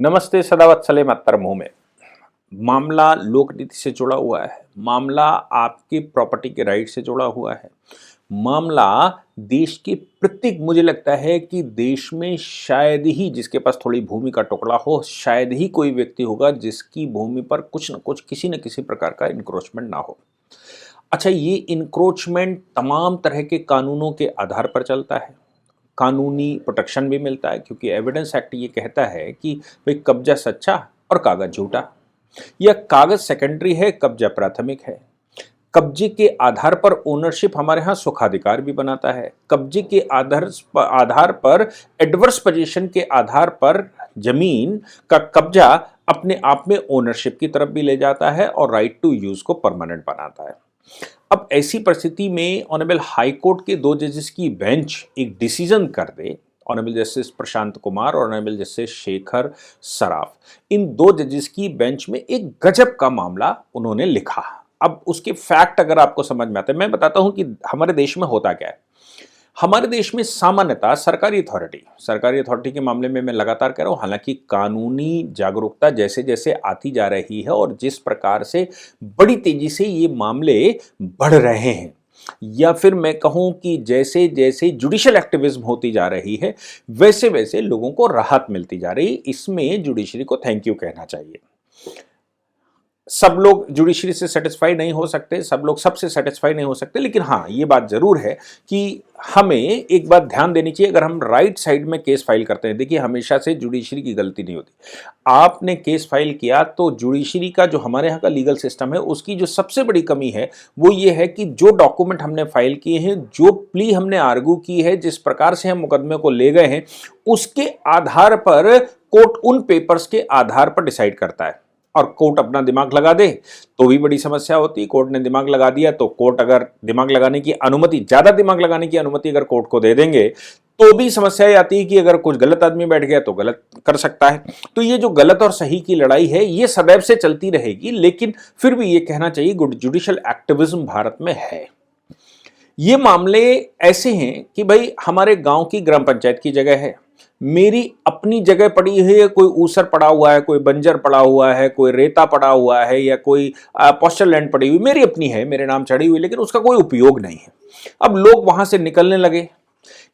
नमस्ते सदावत्सले मातरम में। मामला लोक नीति से जुड़ा हुआ है, मामला आपके प्रॉपर्टी के राइट से जुड़ा हुआ है, मामला देश के प्रत्येक, मुझे लगता है कि देश में शायद ही जिसके पास थोड़ी भूमि का टुकड़ा हो, शायद ही कोई व्यक्ति होगा जिसकी भूमि पर कुछ न किसी प्रकार का इंक्रोचमेंट ना हो। अच्छा, ये इंक्रोचमेंट तमाम तरह के कानूनों के आधार पर चलता है, कानूनी प्रोटेक्शन भी मिलता है क्योंकि एविडेंस एक्ट ये कहता है कि भाई कब्जा सच्चा और कागज झूठा, या कागज सेकेंडरी है, कब्जा प्राथमिक है। कब्जे के आधार पर ओनरशिप हमारे यहाँ सुखाधिकार भी बनाता है। कब्जे के आधार पर एडवर्स पोजीशन के आधार पर जमीन का कब्जा अपने आप में ओनरशिप की तरफ भी ले जाता है और राइट टू यूज को परमानेंट बनाता है। अब ऐसी परिस्थिति में ऑनरेबल हाई कोर्ट के दो जजेस की बेंच एक डिसीजन कर दे, ऑनरेबल जस्टिस प्रशांत कुमार और ऑनरेबल जस्टिस शेखर सराफ, इन दो जजेस की बेंच में एक गजब का मामला उन्होंने लिखा। अब उसके फैक्ट अगर आपको समझ में आते हैं, मैं बताता हूं कि हमारे देश में होता क्या है। हमारे देश में सामान्यतः सरकारी अथॉरिटी के मामले में मैं लगातार कह रहा हूं, हालांकि कानूनी जागरूकता जैसे जैसे आती जा रही है और जिस प्रकार से बड़ी तेजी से ये मामले बढ़ रहे हैं, या फिर मैं कहूं कि जैसे जैसे जुडिशियल एक्टिविज्म होती जा रही है, वैसे वैसे लोगों को राहत मिलती जा रही है। इसमें जुडिशरी को थैंक यू कहना चाहिए। सब लोग जुडिशरी से सेटिस्फाई नहीं हो सकते, सब लोग सबसे सेटिस्फाई नहीं हो सकते, लेकिन हाँ, ये बात जरूर है कि हमें एक बात ध्यान देनी चाहिए। अगर हम राइट साइड में केस फाइल करते हैं, देखिए हमेशा से जुडिशरी की गलती नहीं होती। आपने केस फाइल किया तो जुडिशरी का जो हमारे यहाँ का लीगल सिस्टम है, उसकी जो सबसे बड़ी कमी है वो ये है कि जो डॉक्यूमेंट हमने फाइल किए हैं, जो प्ली हमने आर्गू की है, जिस प्रकार से हम मुकदमे को ले गए हैं, उसके आधार पर कोर्ट उन पेपर्स के आधार पर डिसाइड करता है। और कोर्ट अपना दिमाग लगा दे तो भी बड़ी समस्या होती है। कोर्ट ने दिमाग लगा दिया तो कोर्ट अगर दिमाग लगाने की अनुमति, ज्यादा दिमाग लगाने की अनुमति अगर कोर्ट को दे देंगे तो भी समस्या आती है कि अगर कुछ गलत आदमी बैठ गया तो गलत कर सकता है। तो ये जो गलत और सही की लड़ाई है, ये सदैव से चलती रहेगी, लेकिन फिर भी ये कहना चाहिए गुड जुडिशियल एक्टिविज्म भारत में है। ये मामले ऐसे हैं कि भाई हमारे गांव की ग्राम पंचायत की जगह है, मेरी अपनी जगह पड़ी हुई है, कोई ऊसर पड़ा हुआ है, कोई बंजर पड़ा हुआ है, कोई रेता पड़ा हुआ है, या कोई पॉस्चर लैंड पड़ी हुई, मेरी अपनी है, मेरे नाम चढ़ी हुई, लेकिन उसका कोई उपयोग नहीं है। अब लोग वहां से निकलने लगे,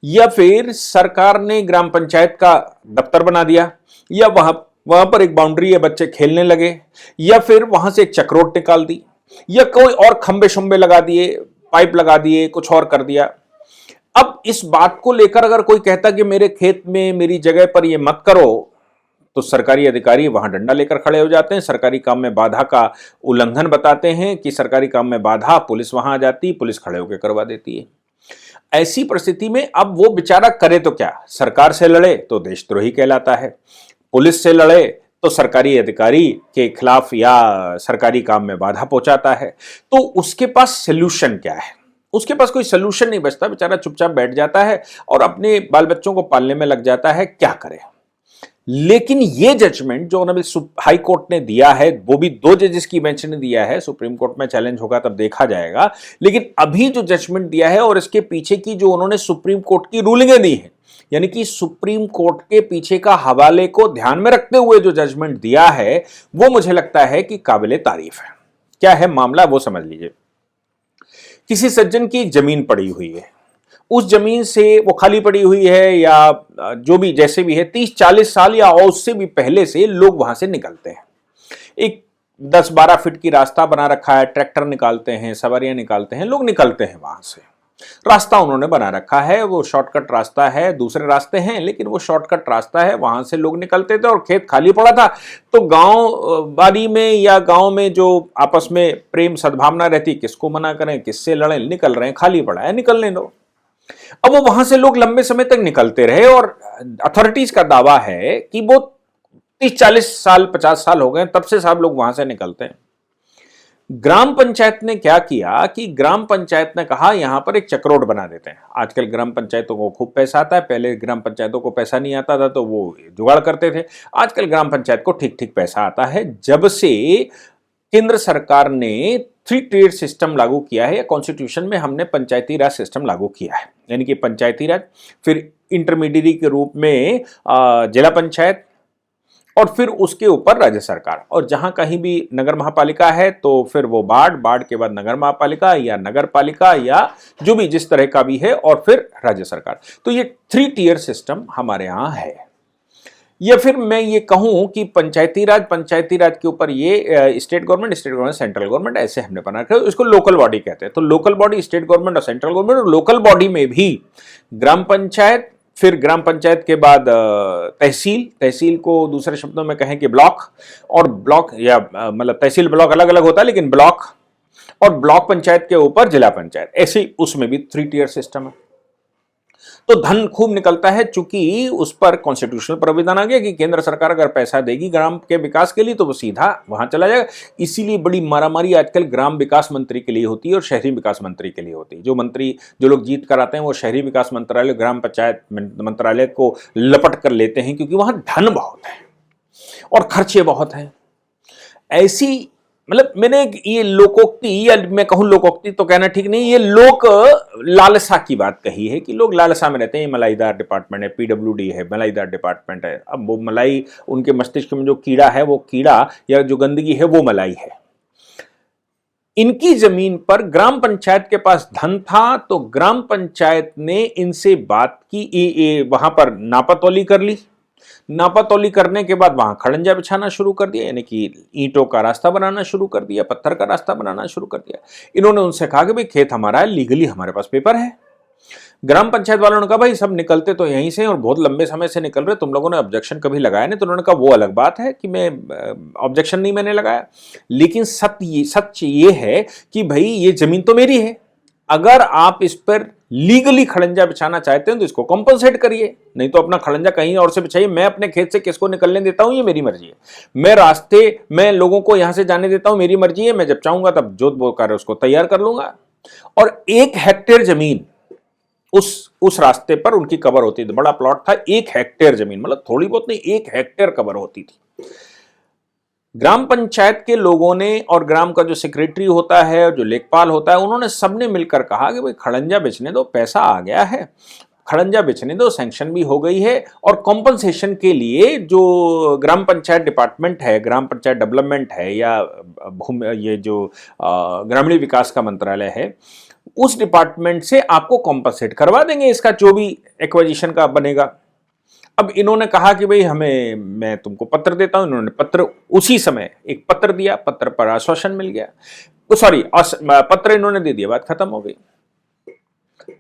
या फिर सरकार ने ग्राम पंचायत का दफ्तर बना दिया, या वहां पर एक बाउंड्री है, बच्चे खेलने लगे, या फिर वहां से एक चक्रोट निकाल दी, या कोई और खंबे शुंबे लगा दिए, पाइप लगा दिए, कुछ और कर दिया। अब इस बात को लेकर अगर कोई कहता कि मेरे खेत में, मेरी जगह पर ये मत करो, तो सरकारी अधिकारी वहां डंडा लेकर खड़े हो जाते हैं, सरकारी काम में बाधा का उल्लंघन बताते हैं कि सरकारी काम में बाधा, पुलिस वहां आ जाती, पुलिस खड़े होकर करवा देती है। ऐसी परिस्थिति में अब वो बेचारा करे तो क्या? सरकार से लड़े तो देशद्रोही कहलाता है, पुलिस से लड़े तो सरकारी अधिकारी के खिलाफ या सरकारी काम में बाधा पहुंचाता है। तो उसके पास सोल्यूशन क्या है? उसके पास कोई सोल्यूशन नहीं बचता, बेचारा चुपचाप बैठ जाता है और अपने बाल बच्चों को पालने में लग जाता है, क्या करे। लेकिन ये जजमेंट जो ऑनरेबल हाई कोर्ट ने दिया है, वो भी दो जजेस की बेंच ने दिया है, सुप्रीम कोर्ट में चैलेंज होगा तब देखा जाएगा, लेकिन अभी जो जजमेंट दिया है और इसके पीछे की जो उन्होंने सुप्रीम कोर्ट की रूलिंगें दी है, यानी कि सुप्रीम कोर्ट के पीछे का हवाले को ध्यान में रखते हुए जो जजमेंट दिया है, वो मुझे लगता है कि काबिले तारीफ है। क्या है मामला वो समझ लीजिए। किसी सज्जन की जमीन पड़ी हुई है, उस जमीन से वो खाली पड़ी हुई है या जो भी जैसे भी है, 30-40 साल या उससे भी पहले से लोग वहां से निकलते हैं। एक 10-12 फीट की रास्ता बना रखा है, ट्रैक्टर निकालते हैं, सवारियां निकालते हैं, लोग निकलते हैं वहां से। रास्ता उन्होंने बना रखा है, वो शॉर्टकट रास्ता है, दूसरे रास्ते हैं लेकिन वो शॉर्टकट रास्ता है, वहां से लोग निकलते थे और खेत खाली पड़ा था। तो गांव बाड़ी में या गांव में जो आपस में प्रेम सद्भावना रहती, किसको मना करें, किससे लड़ें, निकल रहे हैं, खाली पड़ा है, निकलने दो। अब वो वहां से लोग लंबे समय तक निकलते रहे और अथॉरिटीज का दावा है कि वो 30-40 साल 50 साल हो गए तब से सब लोग वहां से निकलते हैं। ग्राम पंचायत ने क्या किया कि ग्राम पंचायत ने कहा यहां पर एक चक्रोट बना देते हैं। आजकल ग्राम पंचायतों को खूब पैसा आता है, पहले ग्राम पंचायतों को पैसा नहीं आता था तो वो जुगाड़ करते थे। आजकल ग्राम पंचायत को ठीक ठीक पैसा आता है, जब से केंद्र सरकार ने 3 टियर सिस्टम लागू किया है, या कॉन्स्टिट्यूशन में हमने पंचायती राज सिस्टम लागू किया है, यानी कि पंचायती राज, फिर इंटरमीडिएट के रूप में जिला पंचायत, और फिर उसके ऊपर राज्य सरकार, और जहां कहीं भी नगर महापालिका है तो फिर वो वार्ड, वार्ड के बाद नगर महापालिका या नगर पालिका या जो भी जिस तरह का भी है, और फिर राज्य सरकार। तो ये 3 टियर सिस्टम हमारे यहां है। या फिर मैं ये कहूं कि पंचायती राज के ऊपर ये स्टेट गवर्नमेंट, सेंट्रल गवर्नमेंट, ऐसे हमने बना रखा है। इसको लोकल बॉडी कहते हैं। तो लोकल बॉडी, स्टेट गवर्नमेंट और सेंट्रल गवर्नमेंट, और लोकल बॉडी में भी ग्राम पंचायत, फिर ग्राम पंचायत के बाद तहसील, तहसील को दूसरे शब्दों में कहें कि ब्लॉक, और ब्लॉक या मतलब तहसील ब्लॉक अलग अलग होता है लेकिन ब्लॉक, और ब्लॉक पंचायत के ऊपर जिला पंचायत। ऐसे उसमें भी 3 टियर सिस्टम है। तो धन खूब निकलता है, चूंकि उस पर कॉन्स्टिट्यूशनल प्राविधान आ गया कि केंद्र सरकार अगर पैसा देगी ग्राम के विकास के लिए तो वो सीधा वहां चला जाएगा। इसीलिए बड़ी मारामारी आजकल ग्राम विकास मंत्री के लिए होती है और शहरी विकास मंत्री के लिए होती है। जो मंत्री, जो लोग जीत कर आते हैं वो शहरी विकास मंत्रालय, ग्राम पंचायत मंत्रालय को लपट कर लेते हैं, क्योंकि वहां धन बहुत है और खर्चे बहुत हैं। ऐसी मतलब मैंने ये लोकोक्ति, या मैं कहूं लोकोक्ति तो कहना ठीक नहीं, ये लोक लालसा की बात कही है कि लोग लालसा में रहते हैं। मलाईदार डिपार्टमेंट है, पीडब्ल्यूडी है, मलाईदार डिपार्टमेंट है। अब वो मलाई, उनके मस्तिष्क में जो कीड़ा है वो कीड़ा, या जो गंदगी है वो मलाई है। इनकी जमीन पर ग्राम पंचायत के पास धन था, तो ग्राम पंचायत ने इनसे बात की, वहां पर नापातोली कर ली। नापातोली करने के बाद वहां खड़ंजा बिछाना शुरू कर दिया, यानी कि ईंटों का रास्ता बनाना शुरू कर दिया, पत्थर का रास्ता बनाना शुरू कर दिया। इन्होंने उनसे कहा कि भाई खेत हमारा है, लीगली हमारे पास पेपर है। ग्राम पंचायत वालों ने कहा भाई सब निकलते तो यहीं से और बहुत लंबे समय से निकल रहे, तुम लोगों ने ऑब्जेक्शन कभी लगाया नहीं। तो उन्होंने कहा वो अलग बात है कि मैं ऑब्जेक्शन नहीं मैंने लगाया, लेकिन सच ये है कि भाई ये जमीन तो मेरी है। अगर आप इस पर लीगली खड़ंजा बिछाना चाहते हैं तो इसको कंपनसेट करिए, नहीं तो अपना खड़ंजा कहीं और से बिछाइए। मैं अपने खेत से किसको निकलने देता हूं ये मेरी मर्जी है। मैं रास्ते में लोगों को यहां से जाने देता हूं, मेरी मर्जी है। मैं जब चाहूंगा तब जोत बोकर उसको तैयार कर लूंगा। और 1 हेक्टेयर जमीन उस रास्ते पर उनकी कवर होती थी। बड़ा प्लॉट था, 1 हेक्टेयर जमीन, मतलब थोड़ी बहुत नहीं, 1 हेक्टेयर कवर होती थी। ग्राम पंचायत के लोगों ने और ग्राम का जो सेक्रेटरी होता है और जो लेखपाल होता है, उन्होंने सबने मिलकर कहा कि भाई खड़ंजा बेचने दो, पैसा आ गया है, खड़ंजा बेचने दो, सैंक्शन भी हो गई है। और कॉम्पनसेशन के लिए जो ग्राम पंचायत डिपार्टमेंट है, ग्राम पंचायत डेवलपमेंट है, या ये जो ग्रामीण विकास का मंत्रालय है, उस डिपार्टमेंट से आपको कॉम्पनसेट करवा देंगे इसका जो भी एक्विजिशन का बनेगा। अब इन्होंने कहा कि भाई मैं तुमको पत्र देता हूं। इन्होंने पत्र, उसी समय एक पत्र दिया, पत्र पर आश्वासन मिल गया, पत्र इन्होंने दे दिया, बात खत्म हो गई।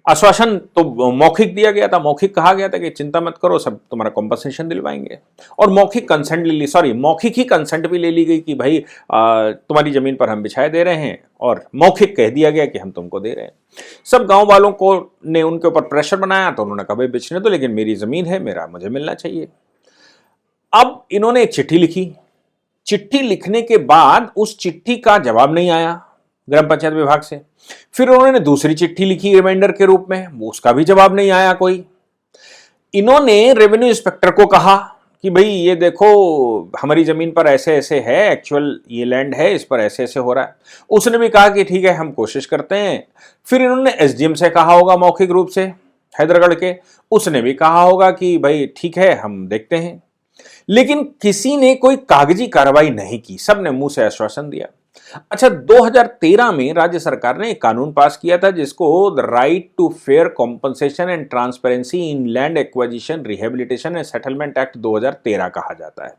आश्वासन तो मौखिक दिया गया था, मौखिक कहा गया था कि चिंता मत करो, सब तुम्हारा कॉम्पनसेशन दिलवाएंगे। और मौखिक कंसेंट ले ली, मौखिक ही कंसेंट भी ले ली गई कि भाई तुम्हारी जमीन पर हम बिछाए दे रहे हैं, और मौखिक कह दिया गया कि हम तुमको दे रहे हैं। सब गांव वालों को ने उनके ऊपर प्रेशर बनाया, तो उन्होंने कहा भाई बेचने दो, लेकिन मेरी जमीन है, मुझे मिलना चाहिए। अब इन्होंने एक चिट्ठी लिखी। चिट्ठी लिखने के बाद उस चिट्ठी का जवाब नहीं आया ग्राम पंचायत विभाग से। फिर उन्होंने दूसरी चिट्ठी लिखी रिमाइंडर के रूप में, उसका भी जवाब नहीं आया कोई। इन्होंने रेवेन्यू इंस्पेक्टर को कहा कि भाई ये देखो हमारी जमीन पर ऐसे ऐसे है, एक्चुअल ये लैंड है, इस पर ऐसे ऐसे हो रहा है। उसने भी कहा कि ठीक है हम कोशिश करते हैं। फिर इन्होंने एसडीएम से कहा होगा मौखिक रूप से, हैदरगढ़ के, उसने भी कहा होगा कि भाई ठीक है हम देखते हैं। लेकिन किसी ने कोई कागजी कार्रवाई नहीं की, सबने मुंह से आश्वासन दिया। अच्छा, 2013 में राज्य सरकार ने एक कानून पास किया था जिसको the right to fair compensation and transparency in land acquisition, rehabilitation and settlement act 2013 कहा जाता है।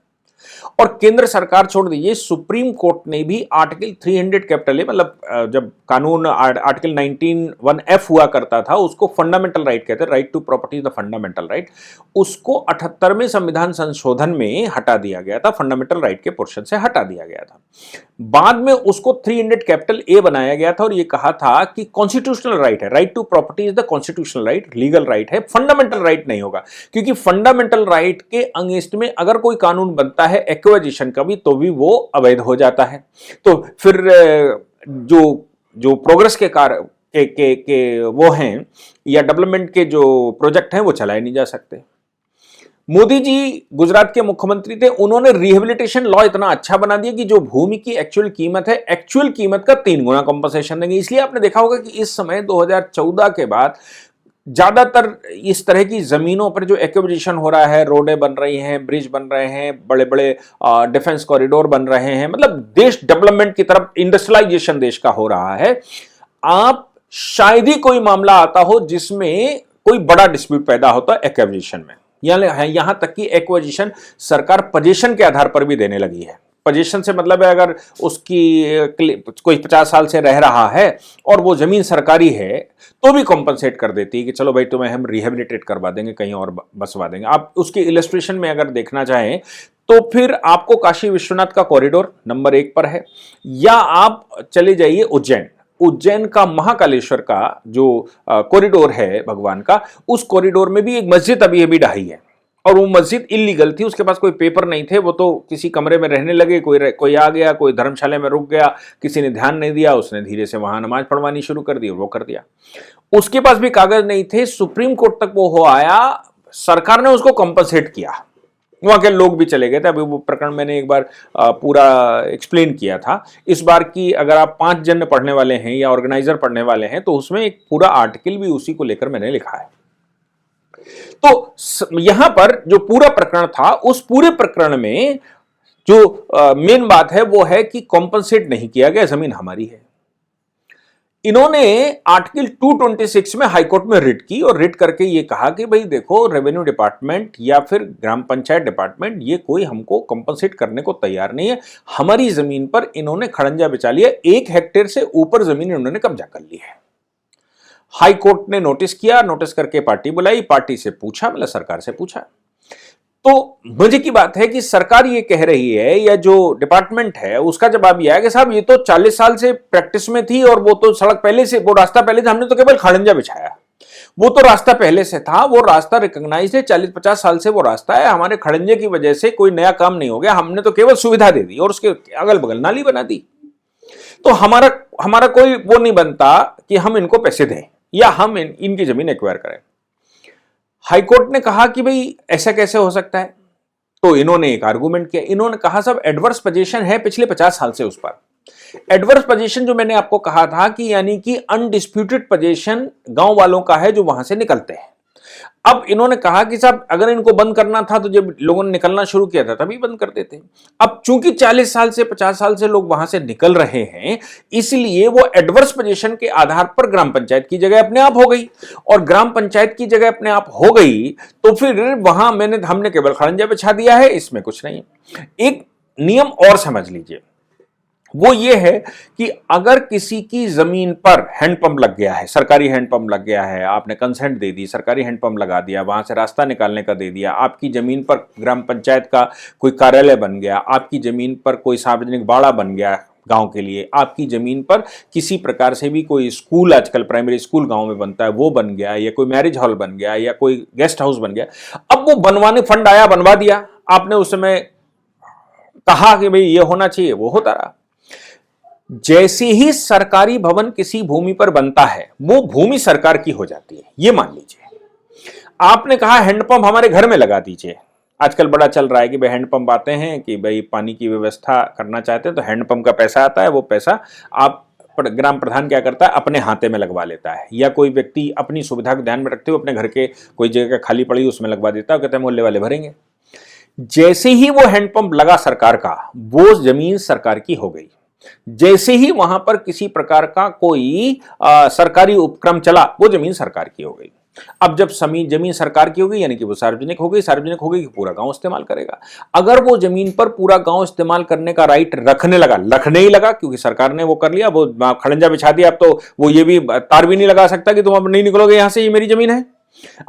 और केंद्र सरकार छोड़ दीजिए, सुप्रीम कोर्ट ने भी आर्टिकल 300 कैपिटल, मतलब जब कानून आर्टिकल 19(1)(f हुआ करता था, उसको फंडामेंटल राइट कहते हैं, right to property is the fundamental right. उसको 78वें संविधान संशोधन में हटा दिया गया था, फंडामेंटल राइट के पोर्शन से हटा दिया गया था। बाद में उसको 300 कैपिटल ए बनाया गया था और यह कहा था कि कॉन्स्टिट्यूशनल राइट है, right to property is the constitutional right, legal right है, फंडामेंटल राइट नहीं होगा। क्योंकि फंडामेंटल राइट के अगेंस्ट में अगर कोई कानून बनता है एक्विजिशन का भी, तो भी वो अवैध हो जाता है। तो फिर जो प्रोग्रेस के कार्य के वो हैं या डेवलपमेंट के जो प्रोजेक्ट हैं वो चलाए नहीं जा सकते। मोदी जी गुजरात के मुख्यमंत्री थे, उन्होंने रिहेबिलिटेशन लॉ इतना अच्छा बना दिया कि जो भूमि की एक्चुअल कीमत है, एक्चुअल कीमत का 3 गुना कॉम्पनसेशन देंगे। इसलिए आपने देखा होगा कि इस समय 2014 के बाद ज्यादातर इस तरह की जमीनों पर जो एक्विजिशन हो रहा है, रोडें बन रही हैं, ब्रिज बन रहे हैं, बड़े बड़े डिफेंस कॉरिडोर बन रहे हैं, मतलब देश डेवलपमेंट की तरफ, इंडस्ट्रियलाइजेशन देश का हो रहा है। आप शायद ही कोई मामला आता हो जिसमें कोई बड़ा डिस्प्यूट पैदा होता है एक्विजिशन में। यहां तक कि एक्विजिशन सरकार पोजीशन के आधार पर भी देने लगी है। पोजीशन से मतलब है अगर उसकी कोई 50 साल से रह रहा है और वो जमीन सरकारी है तो भी कॉम्पनसेट कर देती है कि चलो भाई तुम्हें हम रिहेबिलिटेट करवा देंगे, कहीं और बसवा देंगे। आप उसकी इलस्ट्रेशन में अगर देखना चाहें तो फिर आपको काशी विश्वनाथ का कॉरिडोर नंबर 1 पर है, या आप चले जाइए उज्जैन का महाकालेश्वर का जो कॉरिडोर है भगवान का, उस कॉरिडोर में भी एक मस्जिद अभी ढाई है और वो मस्जिद इलीगल थी। उसके पास कोई पेपर नहीं थे, वो तो किसी कमरे में रहने लगे, कोई आ गया, कोई धर्मशाला में रुक गया, किसी ने ध्यान नहीं दिया, उसने धीरे से वहां नमाज पढ़वानी शुरू कर दी और वो कर दिया। उसके पास भी कागज नहीं थे, सुप्रीम कोर्ट तक वो हो आया, सरकार ने उसको कंपनसेट किया, वहां के लोग भी चले गए थे। अभी वो प्रकरण मैंने एक बार पूरा एक्सप्लेन किया था। इस बार की अगर आप 5 जन पढ़ने वाले हैं या ऑर्गेनाइजर पढ़ने वाले हैं तो उसमें एक पूरा आर्टिकल भी उसी को लेकर मैंने लिखा है। तो यहां पर जो पूरा प्रकरण था, उस पूरे प्रकरण में जो मेन बात है वो है कि कॉम्पनसेट नहीं किया गया, जमीन हमारी है। इन्होंने आर्टिकल 226 में हाईकोर्ट में रिट की और रिट करके ये कहा कि भाई देखो, रेवेन्यू डिपार्टमेंट या फिर ग्राम पंचायत डिपार्टमेंट ये कोई हमको कंपनसेट करने को तैयार नहीं है। हमारी जमीन पर इन्होंने खड़ंजा बिछा लिया, 1 हेक्टेयर से ऊपर जमीन इन्होंने कब्जा कर ली है। हाई कोर्ट ने नोटिस किया, नोटिस करके पार्टी बुलाई, पार्टी से पूछा, मतलब सरकार से पूछा। तो मजे की बात है कि सरकार ये कह रही है या जो डिपार्टमेंट है उसका जवाब यह है कि साहब ये तो 40 साल से प्रैक्टिस में थी और वो तो सड़क पहले से, वो रास्ता पहले से, हमने तो केवल खड़ंजा बिछाया, वो तो रास्ता पहले से था, वो रास्ता रिकॉग्नाइज है, 40-50 साल से वो रास्ता है, हमारे खड़ंजे की वजह से कोई नया काम नहीं हो गया, हमने तो केवल सुविधा दे दी और उसके अगल बगल नाली बना दी। तो हमारा कोई वो नहीं बनता कि हम इनको पैसे दें या हम इनकी जमीन एक्वायर करें। हाईकोर्ट ने कहा कि भाई ऐसा कैसे हो सकता है, तो इन्होंने एक आर्गुमेंट किया। इन्होंने कहा सब एडवर्स पोजीशन है पिछले 50 साल से उस पर। एडवर्स पोजीशन जो मैंने आपको कहा था कि यानी कि अनडिस्प्यूटेड पोजीशन गांव वालों का है जो वहां से निकलते हैं। अब इन्होंने कहा कि साहब अगर इनको बंद करना था तो जब लोगों ने निकलना शुरू किया था तभी बंद कर देते। अब चूंकि 40 साल से 50 साल से लोग वहां से निकल रहे हैं, इसलिए वो एडवर्स पोजीशन के आधार पर ग्राम पंचायत की जगह अपने आप हो गई, और ग्राम पंचायत की जगह अपने आप हो गई तो फिर वहां हमने केवल खड़ंजा बिछा दिया है, इसमें कुछ नहीं। एक नियम और समझ लीजिए, वो ये है कि अगर किसी की जमीन पर हैंडपंप लग गया है, सरकारी हैंडपंप लग गया है, आपने कंसेंट दे दी, सरकारी हैंडपंप लगा दिया, वहां से रास्ता निकालने का दे दिया, आपकी जमीन पर ग्राम पंचायत का कोई कार्यालय बन गया, आपकी जमीन पर कोई सार्वजनिक बाड़ा बन गया गांव के लिए, आपकी जमीन पर किसी प्रकार से भी कोई स्कूल, आजकल प्राइमरी स्कूल गांव में बनता है, वो बन गया, या कोई मैरिज हॉल बन गया, या कोई गेस्ट हाउस बन गया। अब वो बनवाने फंड आया, बनवा दिया, आपने उस समय कहा कि भाई ये होना चाहिए, वो होता रहा। जैसे ही सरकारी भवन किसी भूमि पर बनता है, वो भूमि सरकार की हो जाती है। ये मान लीजिए आपने कहा हैंडपंप हमारे घर में लगा दीजिए। आजकल बड़ा चल रहा है कि भाई हैंडपंप आते हैं कि भाई पानी की व्यवस्था करना चाहते हैं तो हैंडपंप का पैसा आता है, वो पैसा आप ग्राम प्रधान क्या करता है, अपने हाथे में लगवा लेता है, या कोई व्यक्ति अपनी सुविधा को ध्यान में रखते हुए अपने घर के कोई जगह खाली पड़ी उसमें लगवा देता है, कहते हैं मोहल्ले वाले भरेंगे। जैसे ही वो हैंडपंप लगा सरकार का, वो जमीन सरकार की हो गई। जैसे ही वहां पर किसी प्रकार का कोई सरकारी उपक्रम चला, वो जमीन सरकार की हो गई। अब जब जमीन सरकार की हो गई यानी कि वो सार्वजनिक हो गई, सार्वजनिक हो गई कि पूरा गांव इस्तेमाल करेगा। अगर वो जमीन पर पूरा गांव इस्तेमाल करने का राइट रखने ही लगा, क्योंकि सरकार ने वो कर लिया, वो खड़ंजा बिछा दिया, अब तो वो ये भी तार भी नहीं लगा सकता कि तुम अब नहीं निकलोगे यहां से, ये मेरी जमीन है।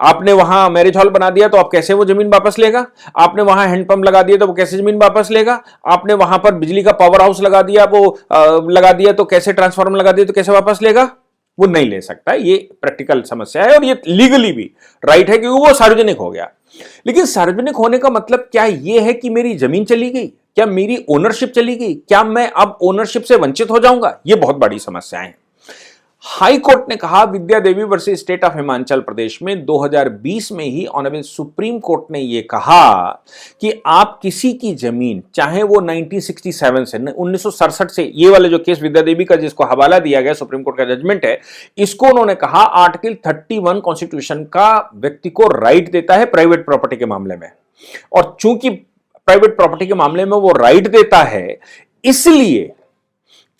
आपने वहां मैरिज हॉल बना दिया तो आप कैसे वो जमीन वापस लेगा? आपने वहां हैंडपंप लगा दिया तो वो कैसे जमीन वापस लेगा? आपने वहां पर बिजली का पावर हाउस लगा दिया, लगा दिया तो कैसे, ट्रांसफार्मर लगा दिया तो कैसे वापस लेगा? वो नहीं ले सकता। ये प्रैक्टिकल समस्या है और ये लीगली भी राइट है क्योंकि वो सार्वजनिक हो गया। लेकिन सार्वजनिक होने का मतलब क्या ये है कि मेरी जमीन चली गई? क्या मेरी ओनरशिप चली गई? क्या मैं अब ओनरशिप से वंचित हो जाऊंगा? ये बहुत बड़ी समस्या है। हाई कोर्ट ने कहा विद्या देवी versus state of Himachal Pradesh में 2020 में ही ऑनरेबल सुप्रीम कोर्ट ने यह कहा कि आप किसी की जमीन, चाहे वो 1967 से 1967 से, ये वाले जो केस विद्या देवी का जिसको हवाला दिया गया सुप्रीम कोर्ट का जजमेंट है, इसको उन्होंने कहा आर्टिकल 31 कॉन्स्टिट्यूशन का व्यक्ति को राइट देता है प्राइवेट प्रॉपर्टी के मामले में, और चूंकि प्राइवेट प्रॉपर्टी के मामले में वो राइट देता है, इसलिए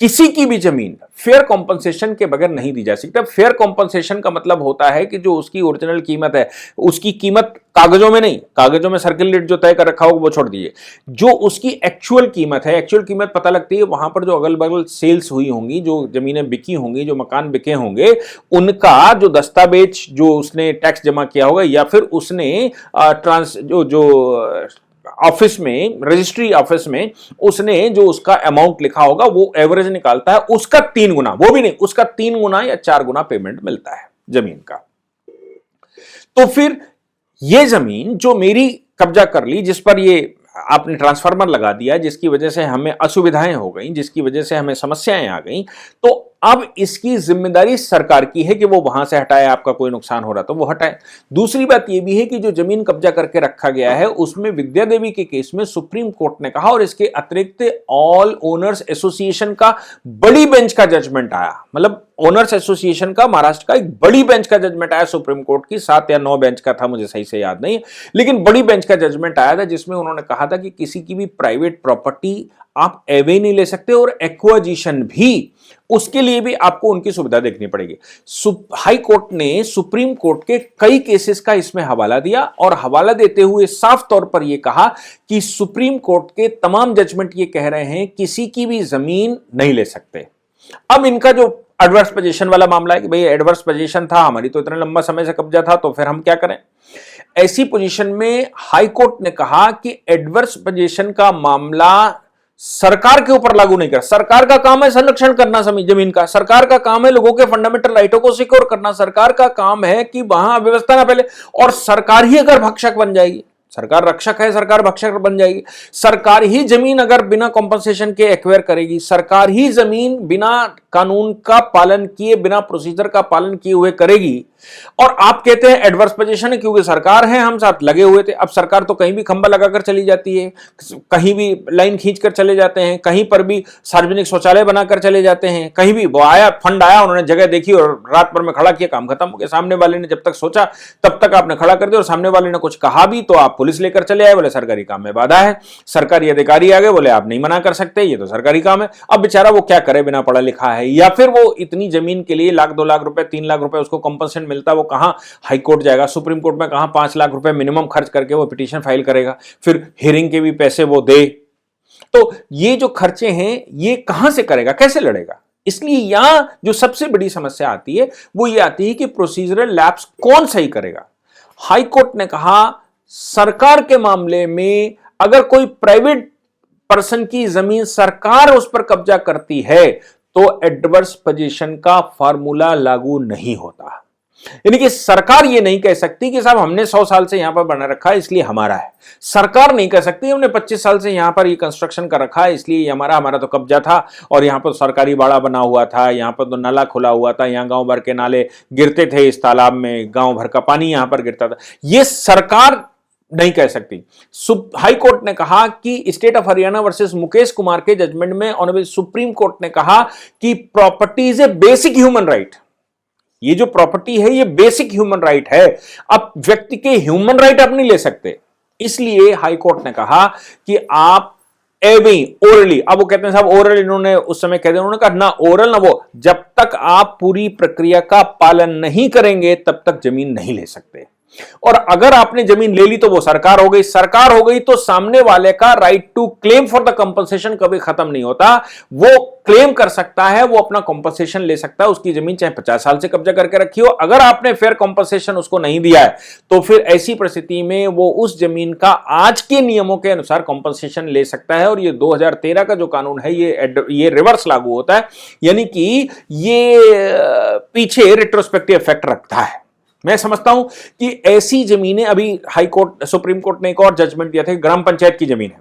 किसी की भी जमीन फेयर कॉम्पनसेशन के बगैर नहीं दी जा सकती। फेयर कॉम्पनसेशन का मतलब होता है कि जो उसकी ओरिजिनल कीमत है, उसकी कीमत कागजों में नहीं, कागजों में सर्किल रेट जो तय कर रखा होगा वो छोड़ दीजिए, जो उसकी एक्चुअल कीमत है, एक्चुअल कीमत पता लगती है वहां पर जो अगल बगल सेल्स हुई होंगी, जो जमीनें बिकी होंगी, जो मकान बिके होंगे, उनका जो दस्तावेज जो उसने टैक्स जमा किया होगा, या फिर उसने जो ऑफिस में, रजिस्ट्री ऑफिस में उसने जो उसका अमाउंट लिखा होगा वो एवरेज निकालता है, उसका 3 गुना, वो भी नहीं, उसका 3 गुना या 4 गुना पेमेंट मिलता है जमीन का। तो फिर ये जमीन जो मेरी कब्जा कर ली, जिस पर ये आपने ट्रांसफार्मर लगा दिया, जिसकी वजह से हमें असुविधाएं हो गई, जिसकी वजह से हमें समस्याएं आ गई, तो अब इसकी जिम्मेदारी सरकार की है कि वो वहां से हटाए, आपका कोई नुकसान हो रहा तो वो हटाए। दूसरी बात यह भी है कि जो जमीन कब्जा करके रखा गया है उसमें विद्या देवी के केस में सुप्रीम कोर्ट ने कहा, और इसके अतिरिक्त ऑल ओनर्स एसोसिएशन का बड़ी बेंच का जजमेंट आया, मतलब ओनर्स एसोसिएशन का महाराष्ट्र का एक बड़ी बेंच का जजमेंट आया सुप्रीम कोर्ट की, 7 या 9 बेंच का था, मुझे सही से याद नहीं, लेकिन बड़ी बेंच का जजमेंट आया था, जिसमें उन्होंने कहा था कि किसी की भी प्राइवेट प्रॉपर्टी आप एवे नहीं ले सकते, और एक्वाजिशन भी, उसके लिए भी आपको उनकी सुविधा देखनी पड़ेगी। हाई कोर्ट ने सुप्रीम कोर्ट के कई केसेस का इसमें हवाला दिया, और हवाला देते हुए साफ तौर पर यह कहा कि सुप्रीम कोर्ट के तमाम जजमेंट ये कह रहे हैं किसी की भी जमीन नहीं ले सकते। अब इनका जो एडवर्स पोजीशन वाला मामला है कि भाई एडवर्स पोजीशन था, हमारी तो इतना लंबा समय से कब्जा था, तो फिर हम क्या करें, ऐसी पोजीशन में हाई कोर्ट ने कहा कि एडवर्स पोजीशन का मामला सरकार के ऊपर लागू नहीं कर, सरकार का काम है संरक्षण करना जमीन का, सरकार का काम है लोगों के फंडामेंटल राइटों को सिक्योर करना, सरकार का काम है कि वहां व्यवस्था ना फैले, और सरकार ही अगर भक्षक बन जाएगी, सरकार रक्षक है, सरकार भक्षक बन जाएगी, सरकार ही जमीन अगर बिना कॉम्पनसेशन के एक्वायर करेगी, सरकार ही जमीन बिना कानून का पालन किए, बिना प्रोसीजर का पालन किए हुए करेगी, और आप कहते हैं एडवर्स पोजीशन है क्योंकि सरकार है, हम साथ लगे हुए थे। अब सरकार तो कहीं भी खंबा लगाकर चली जाती है, कहीं भी लाइन खींचकर चले जाते हैं, कहीं पर भी सार्वजनिक शौचालय बनाकर चले जाते हैं, कहीं भी वो आया, फंड आया, उन्होंने जगह देखी और रात भर में खड़ा किया, काम खत्म हो गया। सामने वाले ने जब तक सोचा तब तक आपने खड़ा कर दिया, और सामने वाले ने कुछ कहा भी तो आप पुलिस लेकर चले आए, बोले सरकारी काम में बाधा है, सरकारी अधिकारी आ गए, बोले आप नहीं मना कर सकते, ये तो सरकारी काम है। अब बेचारा वो क्या करे, बिना पढ़ा लिखा है, या फिर वो इतनी जमीन के लिए 1 लाख 2 लाख रुपए 3 लाख रुपए उसको कंपनसेशन मिलता, वो कहां हाई कोर्ट जाएगा, सुप्रीम कोर्ट में कहां 5 लाख रुपए मिनिमम खर्च करके वो पिटीशन फाइल करेगा, फिर हियरिंग के भी पैसे वो दे, तो ये जो खर्चे हैं ये कहां से करेगा, कैसे लड़ेगा। इसलिए यहां जो सबसे बड़ी समस्या आती है वो ये आती है कि प्रोसीजरल लैप्स कौन सही करेगा। हाई कोर्ट ने कहा सरकार के मामले में अगर कोई प्राइवेट पर्सन की जमीन सरकार उस पर कब्जा करती है तो एडवर्स पोजीशन का फार्मूला लागू नहीं होता। यानी कि सरकार ये नहीं कह सकती कि साहब हमने 100 साल से यहां पर बना रखा है इसलिए हमारा है। सरकार नहीं कह सकती हमने 25 साल से यहां पर ये कंस्ट्रक्शन कर रखा है इसलिए ये हमारा तो कब्जा था, और यहां पर सरकारी बाड़ा बना हुआ था, यहां पर तो नाला खुला हुआ था, यहां गांव भर के नाले गिरते थे, इस तालाब में गांव भर का पानी यहां पर गिरता था, ये सरकार नहीं कह सकती। हाई कोर्ट ने कहा कि state of Haryana versus Mukesh Kumar के जजमेंट में ऑनरेबल सुप्रीम कोर्ट ने कहा कि property is a basic human right. ये जो प्रॉपर्टी है ये बेसिक ह्यूमन राइट है, अब व्यक्ति के ह्यूमन राइट आप नहीं ले सकते। इसलिए हाई कोर्ट ने कहा कि आप एवी ओरली, अब वो कहते हैं साहब ओरल, इन्होंने उस समय कहते हैं, उन्होंने कहा ना ओरल ना वो, जब तक आप पूरी प्रक्रिया का पालन नहीं करेंगे तब तक जमीन नहीं ले सकते। और अगर आपने जमीन ले ली तो वो सरकार हो गई, सरकार हो गई तो सामने वाले का right to claim for the compensation कभी खत्म नहीं होता। वो क्लेम कर सकता है, वो अपना कंपनसेशन ले सकता है, उसकी जमीन चाहे 50 साल से कब्जा करके रखी हो। अगर आपने फेयर कंपनसेशन उसको नहीं दिया है तो फिर ऐसी परिस्थिति में वो उस जमीन का आज के नियमों के अनुसार कंपनसेशन ले सकता है। और ये 2013 का जो कानून है ये रिवर्स लागू होता है, यानी कि ये पीछे रिट्रोस्पेक्टिव इफेक्ट रखता है। मैं समझता हूं कि ऐसी जमीनें, अभी हाई कोर्ट सुप्रीम कोर्ट ने एक और जजमेंट दिया था कि ग्राम पंचायत की जमीन है,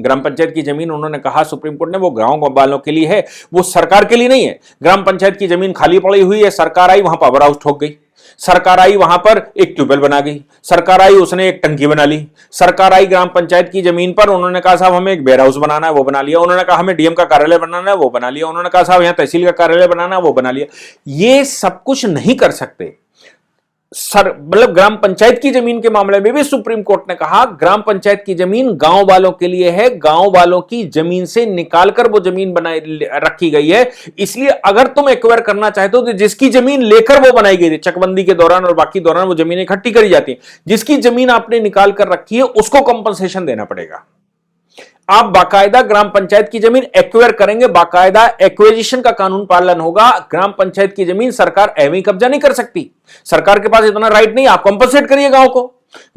ग्राम पंचायत की जमीन उन्होंने कहा सुप्रीम कोर्ट ने वो गांव वालों के लिए है, वो सरकार के लिए नहीं है। ग्राम पंचायत की जमीन खाली पड़ी हुई है, सरकार आई वहां पावर हाउस ठोक गई, सरकार आई वहां पर एक ट्यूबवेल बना गई, सरकार आई उसने एक टंकी बना ली, सरकार आई ग्राम पंचायत की जमीन पर उन्होंने कहा साहब हमें एक वेयर हाउस बनाना है, वो बना लिया, उन्होंने कहा हमें डीएम का कार्यालय बनाना है, वो बना लिया, उन्होंने कहा साहब यहां तहसील का कार्यालय बनाना है, वो बना लिया। ये सब कुछ नहीं कर सकते मतलब ग्राम पंचायत की जमीन के मामले में भी सुप्रीम कोर्ट ने कहा ग्राम पंचायत की जमीन गांव वालों के लिए है, गांव वालों की जमीन से निकालकर वो जमीन बनाई रखी गई है। इसलिए अगर तुम एक्वायर करना चाहते हो तो जिसकी जमीन लेकर वो बनाई गई थी, चकबंदी के दौरान और बाकी दौरान वो जमीनें इकट्ठी करी जाती हैं, जिसकी जमीन आपने निकाल कर रखी है उसको कंपनसेशन देना पड़ेगा। आप बाकायदा ग्राम पंचायत की जमीन एक्वायर करेंगे, बाकायदा एक्विजिशन का कानून पालन होगा। ग्राम पंचायत की जमीन सरकार ऐਵੇਂ ही कब्जा नहीं कर सकती, सरकार के पास इतना राइट नहीं। आप कंपनसेट करिए गांव को,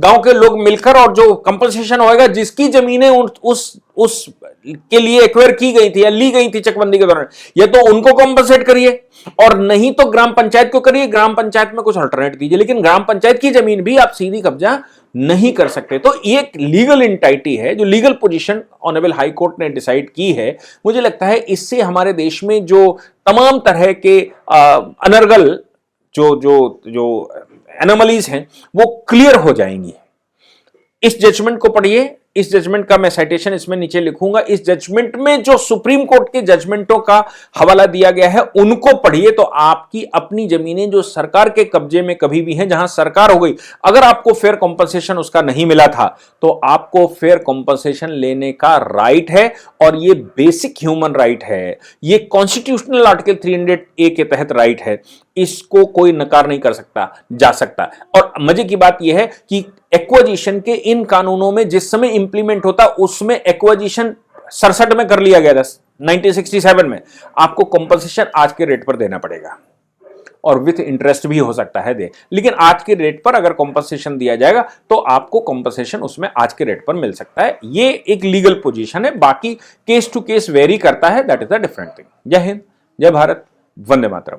गांव के लोग मिलकर, और जो कंपनसेशन होएगा जिसकी जमीनें उस के लिए एक्वायर की गई थी या ली गई थी चकबंदी के दौरान, ये तो उनको कंपनसेट करिए, और नहीं तो ग्राम पंचायत को करिए, ग्राम पंचायत में कुछ अल्टरनेट दीजिए, लेकिन ग्राम पंचायत की जमीन भी आप सीधी कब्जा नहीं कर सकते। तो ये एक लीगल इंटाइटी है, जो legal position honourable high court ने डिसाइड की है। मुझे लगता है इससे हमारे देश में जो तमाम तरह के अनर्गल जो एनोमलीज हैं वो क्लियर हो जाएंगी। इस जजमेंट को पढ़िए, इस जजमेंट का मैं साइटेशन इसमें नीचे लिखूंगा। इस जजमेंट में जो सुप्रीम कोर्ट के जजमेंटों का हवाला दिया गया है उनको पढ़िए, तो आपकी अपनी जमीनें जो सरकार के कब्जे में कभी भी हैं, जहां सरकार हो गई, अगर आपको फेयर कॉम्पनसेशन उसका नहीं मिला था तो आपको फेयर कॉम्पनसेशन लेने का राइट है, और ये बेसिक ह्यूमन राइट है, ये कॉन्स्टिट्यूशनल आर्टिकल 300A के तहत राइट है, इसको कोई नकार नहीं कर सकता। और मजे की बात यह है कि एक्विजिशन के इन कानूनों में जिस समय इंप्लीमेंट होता उसमें एक्विजिशन 67 में कर लिया गया था, 1967 में। आपको कंपनसेशन आज के रेट पर देना पड़ेगा, और विथ इंटरेस्ट भी हो सकता है दे, लेकिन आज के रेट पर अगर कंपनसेशन दिया जाएगा तो आपको कंपनसेशन उसमें आज के रेट पर मिल सकता है। ये एक लीगल पोजीशन है, बाकी केस टू केस वेरी करता है, that is a different thing. जय हिंद, जय भारत, वंदे मातरम।